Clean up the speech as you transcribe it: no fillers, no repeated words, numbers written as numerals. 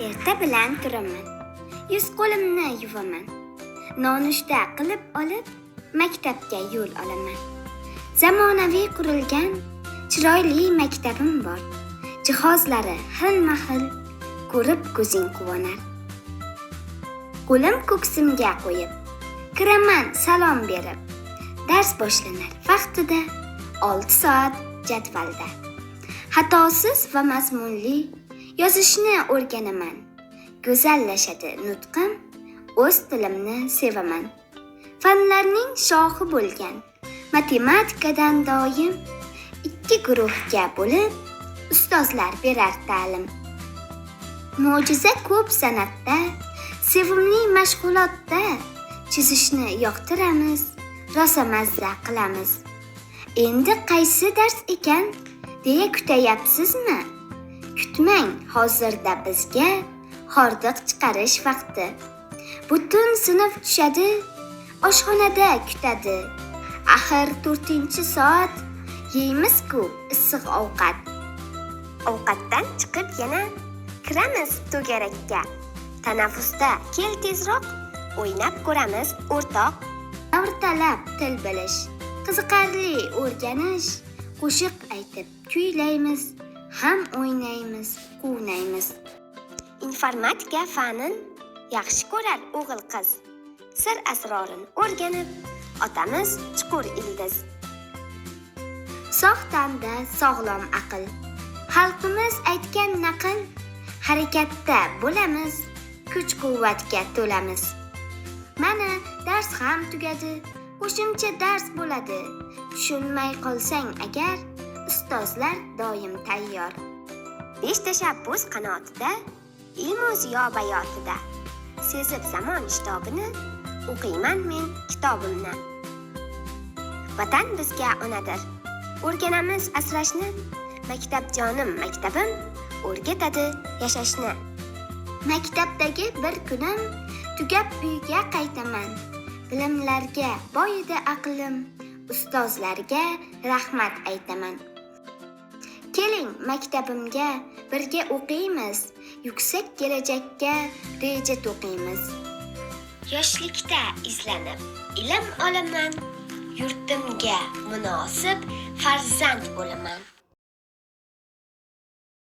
Erta bilan turaman, yuz qo'limni yuvaman, nonushta qilib olib, maktabga yo'l olaman. Zamonaviy qurilgan, chiroyli maktabim bor. Jihozlari xilma-xil, ko'rib ko'zing quvonar. Qo'lim ko'ksimga qo'yib, kiraman salom berib. Dars boshlanar vaqtida, 6 soat jadvalda. Xatosiz va mazmunli yozishni o'rganaman. Go'zallashadi nutqim, o'z tilimni sevaman. Fanlarning shohi bo'lgan matematikadan doim 2 guruhga bo'lib, ustozlar berar ta'lim. Mo'jiza ko'p san'atda, sevimli mashg'ulotda chizishni yoqtiramiz, rosa mazza qilamiz. Endi qaysi dars ekan deya kutayapsizmi? Kutmang, hozirda bizga hordiq chiqarish vaqti. Butun sinf tushadi, oshxonada kutadi. Axir 4-soat yeymiz-ku issiq ovqat. Ovqatdan chiqib yana kiramiz to'garakka. Tanaffusda kel tezroq, o'ynab ko'ramiz o'rtoq. Davr talab til bilish, qiziqarli o'rganish, qo'shiq aytib kuylaymiz, ham o'ynaymiz, quvnaymiz. Informatika fanin yaxshi ko'rar o'g'il-qiz. Sir asrorini o'rganib, otamiz chuqur ildiz. Sog' tanda sog'lom aql. Xalqimiz aytgan naql, harakatda bo'lamiz, kuch-quvvatga to'lamiz. Mana dars ham tugadi, qo'shimcha dars bo'ladi. Tushunmay qolsang agar, ustozlar doim tayyor. 5 tashabbus qanotida, ilmu ziyo bayotida. Sezib zamon ishtobini, o'qiyman men kitobimni. Vatan bizga onadir. O'rganamiz asrashni, maktabjonim maktabim o'rgatadi yashashni. Maktabdagi bir kunim tugab uyga qaytaman. Bilimlarga boyidi aqlim, ustozlarga rahmat aytaman. Keling maktabimga birga o'qiymiz, yuksak kelajakka reja to'qiymiz. Yoshlikda izlanib, ilm olaman, yurtimga munosib farzand bo'laman.